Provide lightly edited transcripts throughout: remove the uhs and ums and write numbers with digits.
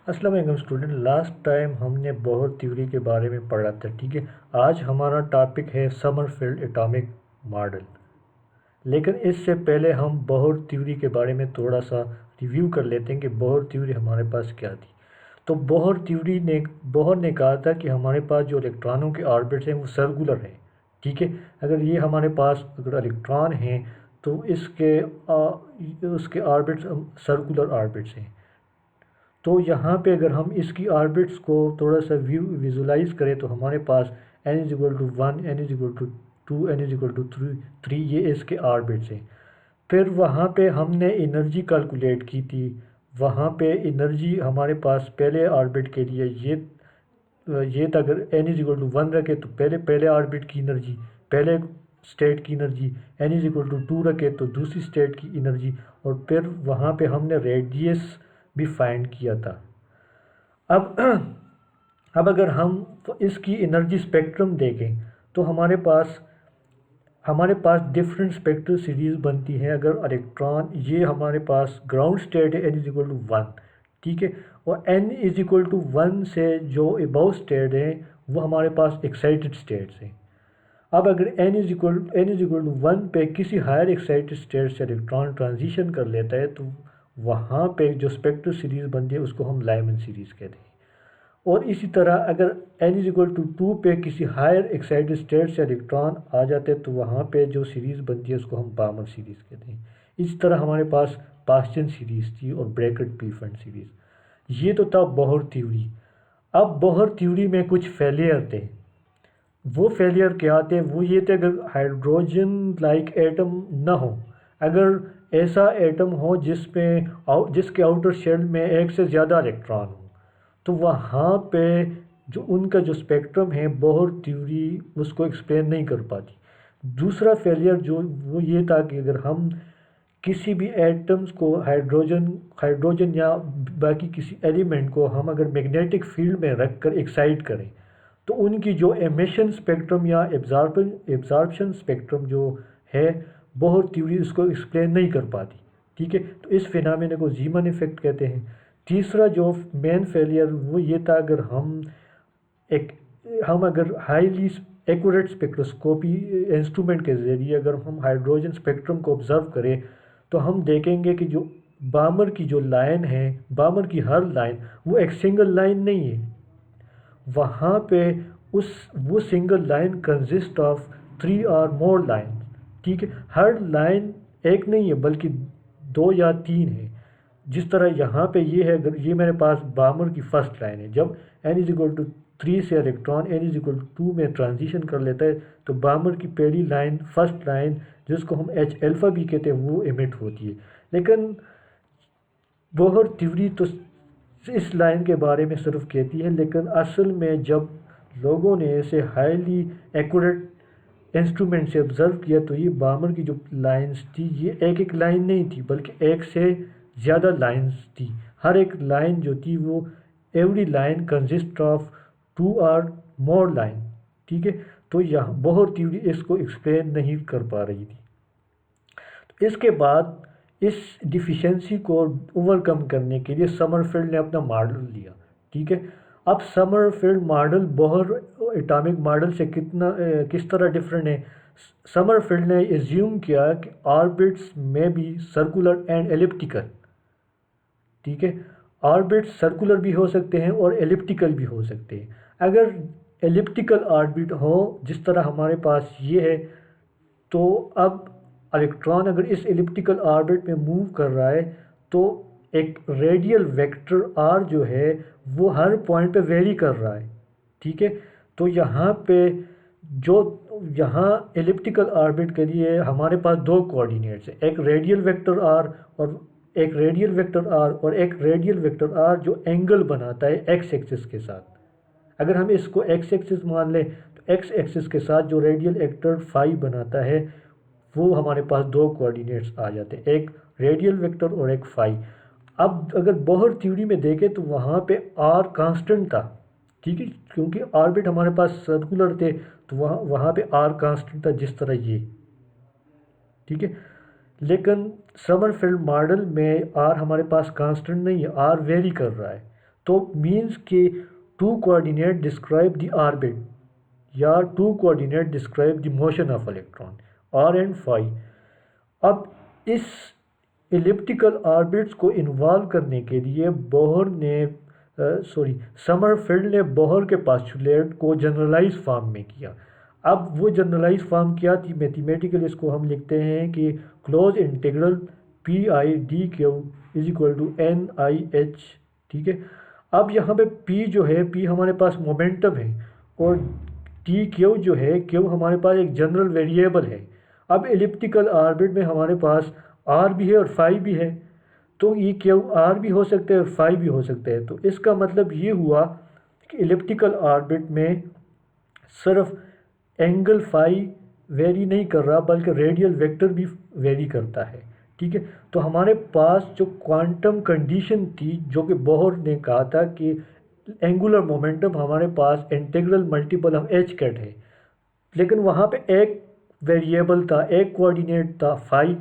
अस्सलाम वालेकुम student. Last time हमने बोहर थ्योरी के बारे में पढ़ा था, ठीक है। आज हमारा टॉपिक है समरफील्ड एटॉमिक मॉडल। लेकिन इससे पहले हम बोहर थ्योरी के बारे में थोड़ा सा रिव्यू कर लेते हैं कि बोहर थ्योरी हमारे पास क्या थी। तो बोहर ने कहा था कि हमारे पास जो इलेक्ट्रॉनों के ऑर्बिट्स हैं वो सर्कुलर हैं, ठीक है। अगर ये हमारे पास अगर इलेक्ट्रॉन हैं तो उसके ऑर्बिट्स सर्कुलर ऑर्बिट्स हैं। तो यहाँ पे अगर हम इसकी ऑर्बिट्स को थोड़ा सा विजुलाइज करें तो हमारे पास n is equal to 1, n is equal to 2, n is equal to 3 ये इसके ऑर्बिट्स हैं। फिर वहाँ पे हमने एनर्जी कैलकुलेट की थी। वहाँ पे एनर्जी हमारे पास पहले ऑर्बिट के लिए ये था, अगर n इज इक्वल टू 1 रखे तो पहले पहले ऑर्बिट की एनर्जी, पहले स्टेट की energy, n is equal to 2 रखे तो दूसरी स्टेट की एनर्जी। और फिर वहाँ पे हमने रेडियस भी फाइंड किया था। अब अब अगर हम तो इसकी एनर्जी स्पेक्ट्रम देखें तो हमारे पास डिफरेंट स्पेक्ट्रल सीरीज़ बनती हैं। अगर इलेक्ट्रॉन ये हमारे पास ग्राउंड स्टेट है n इज इक्वल टू 1, ठीक है। और n इज इक्वल टू 1 से जो अबव स्टेट है वो हमारे पास एक्साइटेड स्टेट्स हैं। अब अगर n इज इक्वल टू 1 पे किसी हायर एक्साइटेड स्टेट से इलेक्ट्रॉन ट्रांजिशन कर लेता है तो वहाँ पे जो स्पेक्ट्रल सीरीज़ बनती है उसको हम लाइमन सीरीज़ कहते हैं। और इसी तरह अगर n इज इक्वल टू 2 पे किसी हायर एक्साइटेड स्टेट से इलेक्ट्रॉन आ जाते हैं तो वहाँ पे जो सीरीज़ बनती है उसको हम बामर सीरीज़ कहते हैं। इस तरह हमारे पास पास्चन सीरीज़ थी और ब्रैकेट पीफेंट सीरीज़। ये तो था बोहर थ्योरी। अब बोहर थ्योरी में कुछ फेलियर थे। वो फेलियर क्या थे? वो ये थे, अगर हाइड्रोजन लाइक एटम ना हो, अगर ऐसा एटम हो जिसके आउटर शेल में एक से ज़्यादा इलेक्ट्रॉन हो, तो वहाँ पे जो उनका जो स्पेक्ट्रम है बोहर थ्योरी उसको एक्सप्लेन नहीं कर पाती। दूसरा फेलियर जो वो ये था कि अगर हम किसी भी एटम्स को हाइड्रोजन या बाकी किसी एलिमेंट को हम अगर मैग्नेटिक फील्ड में रख कर एक्साइट करें तो उनकी जो एमिशन स्पेक्ट्रम या एब्जॉर्प्शन स्पेक्ट्रम जो है बोहर थ्योरी उसको एक्सप्लेन नहीं कर पाती, ठीक है। तो इस फिनोमेना को जीमन इफेक्ट कहते हैं। तीसरा जो मेन फेलियर वो ये था, अगर एक हम अगर हाईली एक्यूरेट स्पेक्ट्रोस्कोपी इंस्ट्रूमेंट के ज़रिए अगर हम हाइड्रोजन स्पेक्ट्रम को ऑब्ज़र्व करें तो हम देखेंगे कि जो बामर की जो लाइन है, बामर की हर लाइन वो एक सिंगल लाइन नहीं है। वहाँ पे वो सिंगल लाइन कंसिस्ट ऑफ 3 और मोर लाइन, ठीक है। हर लाइन एक नहीं है बल्कि 2 या 3 है। जिस तरह यहाँ पे ये है, अगर ये मेरे पास बामर की फर्स्ट लाइन है, जब n इज इक्वल टू 3 से electron n is equal to 2 में ट्रांजिशन कर लेता है तो बामर की पहली लाइन, फर्स्ट लाइन जिसको हम H अल्फ़ा भी कहते हैं वो एमिट होती है। लेकिन बोहर थ्योरी तो इस लाइन के बारे में सिर्फ कहती है, लेकिन असल में जब लोगों ने इसे हाईली एक्यूरेट इंस्ट्रूमेंट से ऑब्ज़र्व किया तो ये बामर की जो लाइंस थी ये एक एक लाइन नहीं थी बल्कि एक से ज़्यादा लाइंस थी। हर एक लाइन जो थी वो एवरी लाइन कंसिस्ट ऑफ 2 और मोर लाइन, ठीक है। तो यहाँ बोहर थ्योरी इसको एक्सप्लेन नहीं कर पा रही थी। तो इसके बाद इस डिफिशिएंसी को ओवरकम करने के लिए समरफील्ड ने अपना मॉडल लिया, ठीक है। अब Sommerfeld model Bohr atomic model से किस तरह डिफरेंट है? समरफील्ड ने एज्यूम किया कि ऑर्बिट्स में भी सर्कुलर एंड एलिप्टिकल, ठीक है। ऑर्बिट्स सर्कुलर भी हो सकते हैं और एलिप्टिकल भी हो सकते हैं। अगर एलिप्टिकल ऑर्बिट हो जिस तरह हमारे पास ये है, तो अब इलेक्ट्रॉन अगर इस एलिप्टिकल ऑर्बिट में मूव कर रहा है तो एक रेडियल वेक्टर आर जो है वो हर पॉइंट पे वेरी कर रहा है, ठीक है। तो यहाँ पे जो यहाँ एलिप्टिकल ऑर्बिट के लिए हमारे पास दो कोऑर्डिनेट्स हैं, एक रेडियल वेक्टर आर और एक रेडियल वेक्टर आर और एक रेडियल वेक्टर आर जो एंगल बनाता है एक्स एक्सिस के साथ। अगर हम इसको एक्स एक्सिस मान लें तो एक्स एक्सिस के साथ जो रेडियल वेक्टर फाई बनाता है वो हमारे पास दो कोऑर्डिनेट्स आ जाते हैं, एक रेडियल वेक्टर और एक फाई। अब अगर बोहर थ्योरी में देखें तो वहाँ पे आर कांस्टेंट था, ठीक है, क्योंकि ऑर्बिट हमारे पास सर्कुलर थे तो वहाँ पे आर कांस्टेंट था जिस तरह ये, ठीक है। लेकिन समरफील्ड मॉडल में आर हमारे पास कांस्टेंट नहीं है, आर वेरी कर रहा है। तो मीन्स कि two coordinate describe the orbit या two coordinate describe the motion of electron r and phi. अब इस एलिप्टिकल ऑर्बिट्स को इन्वॉल्व करने के लिए बोहर ने समरफील्ड ने बोहर के पास्टुलेट को जनरलाइज फॉर्म में किया। अब वो जनरलाइज फॉर्म क्या थी मैथमेटिकल, इसको हम लिखते हैं कि closed integral p i d q is equal to n i h. ठीक है, अब यहाँ पे पी जो है, पी हमारे पास मोमेंटम है और टी क्यू जो है, क्यू हमारे पास एक जनरल वेरिएबल है। अब एलिप्टिकल ऑर्बिट में हमारे पास आर भी है और फाई भी है, तो ये क्यू आर भी हो सकते हैं और फाई भी हो सकते हैं। तो इसका मतलब ये हुआ कि एलिप्टिकल ऑर्बिट में सिर्फ एंगल फाई वेरी नहीं कर रहा बल्कि रेडियल वेक्टर भी वेरी करता है। ठीक है, तो हमारे पास जो क्वांटम कंडीशन थी जो कि बोहर ने कहा था कि एंगुलर मोमेंटम हमारे पास integral multiple of H cut है, लेकिन वहाँ पे एक वेरिएबल था, एक कोऑर्डिनेट था फाई।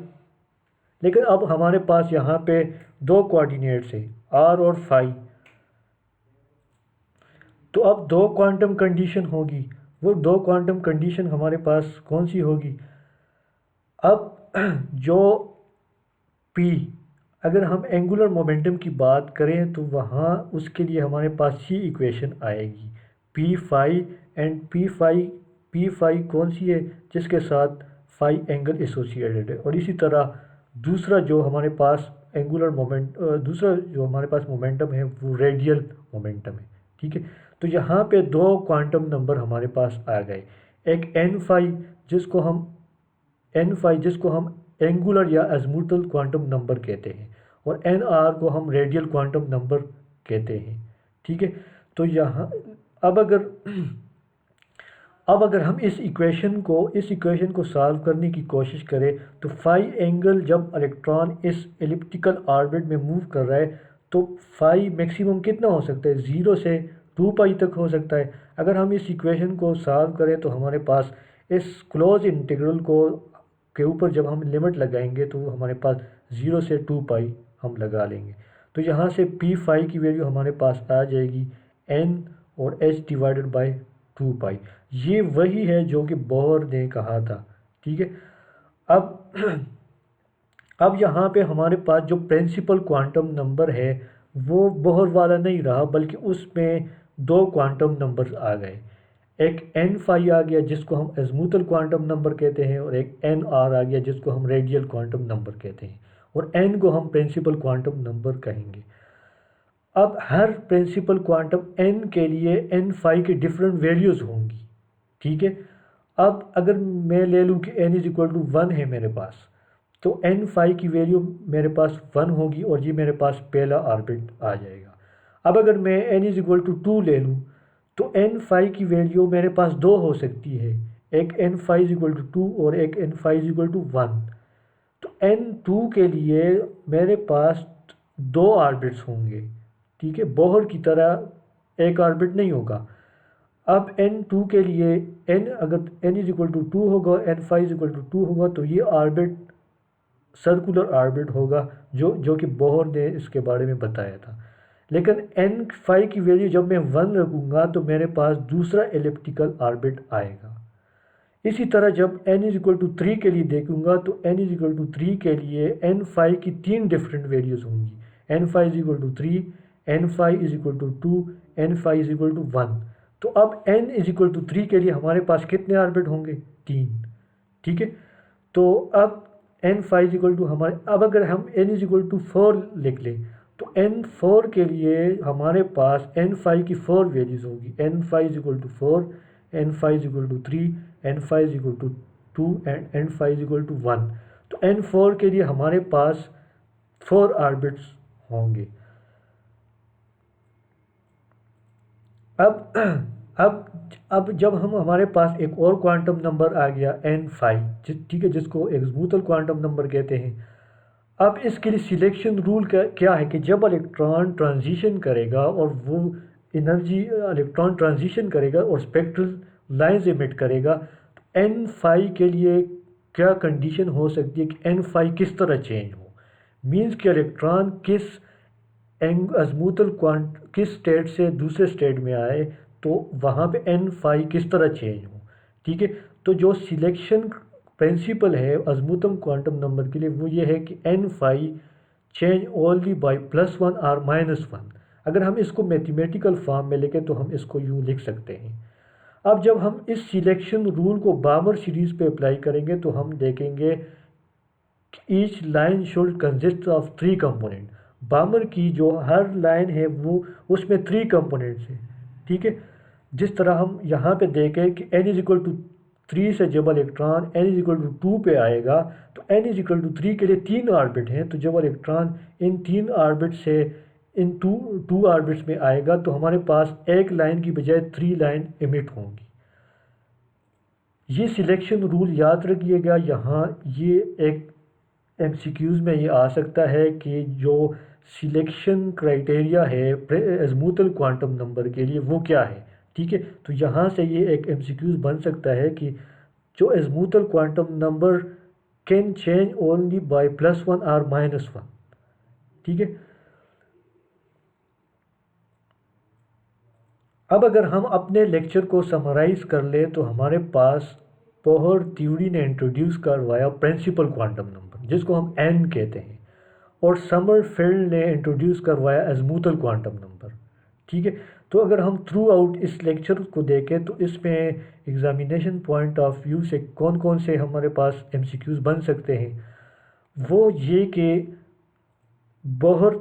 लेकिन अब हमारे पास यहाँ पे दो कोऑर्डिनेट्स हैं आर और फाई, तो अब दो क्वांटम कंडीशन होगी। वो दो क्वांटम कंडीशन हमारे पास कौन सी होगी? अब जो पी, अगर हम एंगुलर मोमेंटम की बात करें तो वहाँ उसके लिए हमारे पास ये इक्वेशन आएगी p phi and p phi कौन सी है? जिसके साथ फाई एंगल एसोसिएटेड है। और इसी तरह दूसरा जो हमारे पास दूसरा जो हमारे पास मोमेंटम है वो रेडियल मोमेंटम है। ठीक है, तो यहाँ पे दो क्वांटम नंबर हमारे पास आ गए, एक एन फाई जिसको हम एंगुलर या अज़मुथल क्वांटम नंबर कहते हैं, और एन आर को हम रेडियल क्वांटम नंबर कहते हैं। ठीक है, तो यहाँ अब अगर हम इस इक्वेशन को सॉल्व करने की कोशिश करें तो फाई एंगल जब इलेक्ट्रॉन इस एलिप्टिकल ऑर्बिट में मूव कर रहा है तो फाई मैक्सिमम कितना हो सकता है? 0 से 2 पाई तक हो सकता है। अगर हम इस इक्वेशन को सॉल्व करें तो हमारे पास इस क्लोज इंटीग्रल को के ऊपर जब हम लिमिट लगाएंगे तो हमारे पास 0 से 2 पाई हम लगा लेंगे। तो यहाँ से पी फाई की वैल्यू हमारे पास आ जाएगी एन और एच डिवाइडेड बाई 2 पाई। ये वही है जो कि बोहर ने कहा था। ठीक है, अब अब यहाँ पे हमारे पास जो प्रिंसिपल क्वांटम नंबर है वो बोहर वाला नहीं रहा, बल्कि उसमें दो क्वांटम नंबर्स आ गए। एक एन फाई आ गया जिसको हम एज़मुथल क्वांटम नंबर कहते हैं, और एक एन आर आ गया जिसको हम रेडियल क्वांटम नंबर कहते हैं, और एन को हम प्रिंसिपल क्वांटम नंबर कहेंगे। अब हर प्रिंसिपल क्वांटम एन के लिए एन फाई की डिफरेंट वैल्यूज़ होंगी। ठीक है, अब अगर मैं ले लूँ कि एन इज़ इक्वल टू 1 है मेरे पास, तो एन फाई की वैल्यू मेरे पास 1 होगी और ये मेरे पास पहला ऑर्बिट आ जाएगा। अब अगर मैं एन इज़ इक्वल टू 2 ले लूँ तो एन फाई की वैल्यू मेरे पास दो हो सकती है, एक n phi is equal to 2 और एक n phi is equal to 1। तो एन 2 के लिए मेरे पास दो ऑर्बिट्स होंगे। ठीक है, बोहर की तरह एक ऑर्बिट नहीं होगा। अब एन 2 के लिए अगर एन इज इक्वल टू 2 होगा, n phi is equal to 2 होगा, तो ये ऑर्बिट सर्कुलर ऑर्बिट होगा जो कि बोहर ने इसके बारे में बताया था। लेकिन एन फाई की वैल्यू जब मैं 1 रखूँगा तो मेरे पास दूसरा एलिप्टिकल ऑर्बिट आएगा। इसी तरह जब n इज इक्वल टू 3 के लिए देखूँगा तो n इज इक्वल टू 3 के लिए एन फाई की 3 डिफरेंट वैल्यूज़ होंगी। N phi is equal to 3, n phi is equal to 2, n phi is equal to 1। तो अब n इज इक्वल टू 3 के लिए हमारे पास कितने ऑर्बिट होंगे? 3। ठीक है, तो अब n phi is equal to अब अगर हम n इज इक्वल टू 4 लिख लें तो एन 4 के लिए हमारे पास एन फाई की 4 वैल्यूज़ होगी। N phi is equal to 4, n phi is equal to 3, n phi is equal to 2 and n phi is equal to 1। तो एन 4 के लिए हमारे पास 4 ऑर्बिट्स होंगे। अब जब हमारे पास एक और क्वांटम नंबर आ गया एन फाई, ठीक है, जिसको एज़मुथल क्वांटम नंबर कहते हैं। अब इसके लिए सिलेक्शन रूल क्या है कि जब इलेक्ट्रॉन ट्रांजिशन करेगा और वो इलेक्ट्रॉन ट्रांजिशन करेगा और स्पेक्ट्रल लाइंस एमिट करेगा, तो एन फाई के लिए क्या कंडीशन हो सकती है कि एन फाई किस तरह चेंज हो। मींस कि इलेक्ट्रॉन किस अज़्मुतल क्वांट किस स्टेट से दूसरे स्टेट में आए तो वहाँ पे एन फाई किस तरह चेंज हो। ठीक है, तो जो सिलेक्शन प्रिंसिपल है अज़्मुतल क्वांटम नंबर के लिए वो ये है कि n phi change only by +1 और -1। अगर हम इसको मैथमेटिकल फॉर्म में लिखें तो हम इसको यूँ लिख सकते हैं। अब जब हम इस सिलेक्शन रूल को बामर सीरीज़ पे अप्लाई करेंगे तो हम देखेंगे कि each line should consist of 3 component. Balmer की जो हर लाइन है वो उसमें 3 कंपोनेंट्स हैं। ठीक है, जिस तरह हम यहाँ पे देखें कि n=3 से जब इलेक्ट्रॉन n=2 पे आएगा तो n=3 के लिए 3 ऑर्बिट हैं, तो जब इलेक्ट्रॉन इन 3 ऑर्बिट से इन टू ऑर्बिट्स में आएगा तो हमारे पास एक लाइन की बजाय 3 लाइन इमिट होंगी। ये सिलेक्शन रूल याद रखिएगा। यहाँ ये एक एमसीक्यूज़ में ये आ सकता है कि जो सिलेक्शन क्राइटेरिया है अज़्मुतल क्वांटम नंबर के लिए वो क्या है। ठीक है, तो यहाँ से ये एक एमसीक्यूज़ बन सकता है कि जो azimuthal quantum number can change only by +1 और -1। ठीक है, अब अगर हम अपने लेक्चर को समराइज़ कर लें तो हमारे पास बोहर थ्योरी ने इंट्रोड्यूस करवाया प्रिंसिपल क्वांटम नंबर जिसको हम एन कहते हैं, और समरफील्ड ने इंट्रोड्यूस करवाया अज़्मुतल क्वांटम नंबर। ठीक है, तो अगर हम थ्रू आउट इस लेक्चर को देखें तो इसमें एग्ज़ामिनेशन पॉइंट ऑफ व्यू से कौन कौन से हमारे पास एमसीक्यूज़ बन सकते हैं, वो ये कि बोहर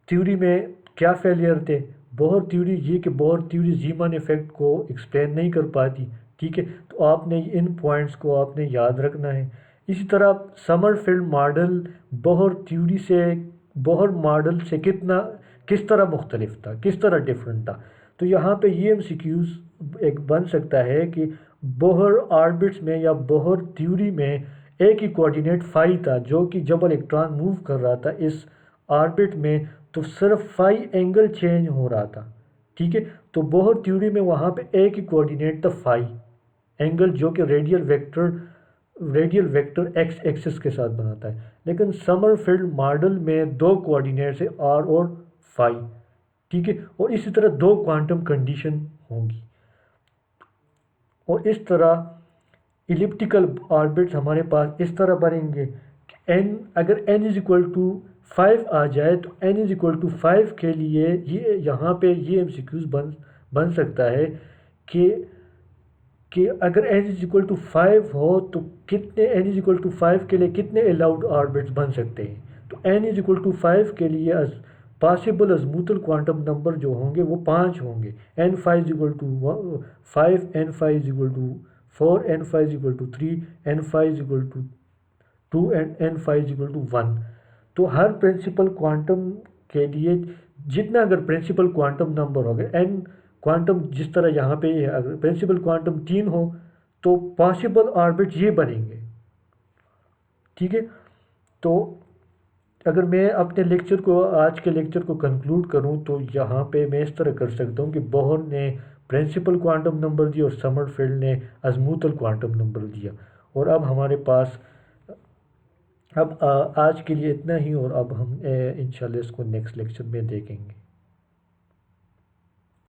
थ्योरी में क्या फेलियर थे। बोहर थ्योरी ये कि बोहर थ्योरी जीमन इफ़ेक्ट को एक्सप्लेन नहीं कर पाती। ठीक है, तो आपने इन पॉइंट्स को आपने याद रखना है। इसी तरह समरफील्ड मॉडल बोहर मॉडल से किस तरह मुख्तलिफ था, किस तरह डिफरेंट था। तो यहाँ पे ये एमसीक्यूज़ एक बन सकता है कि बोहर ऑर्बिट्स में या बोहर थ्योरी में एक ही कोऑर्डिनेट फाई था, जो कि जब इलेक्ट्रॉन मूव कर रहा था इस ऑर्बिट में तो सिर्फ फाई एंगल चेंज हो रहा था। ठीक है, तो बोहर थ्योरी में वहाँ पे एक ही कोऑर्डिनेट था फाई एंगल, जो कि रेडियल वेक्टर एक्स एक्सिस के साथ बनाता है। लेकिन समरफील्ड मॉडल में 2 कोऑर्डिनेट्स है आर और फाई। ठीक है, और इसी तरह 2 क्वांटम कंडीशन होंगी, और इस तरह इलिप्टिकल ऑर्बिट्स हमारे पास इस तरह बनेंगे कि अगर n=5 आ जाए तो n=5 के लिए ये यहाँ पे ये एमसीक्यूज़ बन सकता है कि अगर n=5 हो तो कितने n=5 के लिए कितने अलाउड ऑर्बिट्स बन सकते हैं। तो n=5 के लिए पॉसिबल अज़्मुतल क्वांटम नंबर जो होंगे वो 5 होंगे। n5 n5 n5 n5 and n5 तो हर प्रिंसिपल क्वांटम के लिए जितना अगर प्रिंसिपल क्वांटम नंबर होगा n क्वांटम जिस तरह यहाँ पे है, अगर प्रिंसिपल क्वांटम 3 हो तो पॉसिबल ऑर्बिट ये बनेंगे। ठीक है, तो अगर मैं अपने लेक्चर को आज के लेक्चर को कंक्लूड करूं तो यहाँ पे मैं इस तरह कर सकता हूँ कि बोहर ने प्रिंसिपल क्वांटम नंबर दिया और समरफील्ड ने अज़्मुतल क्वांटम नंबर दिया। और अब हमारे पास अब आज के लिए इतना ही, और अब हम इंशाल्लाह इसको नेक्स्ट लेक्चर में देखेंगे।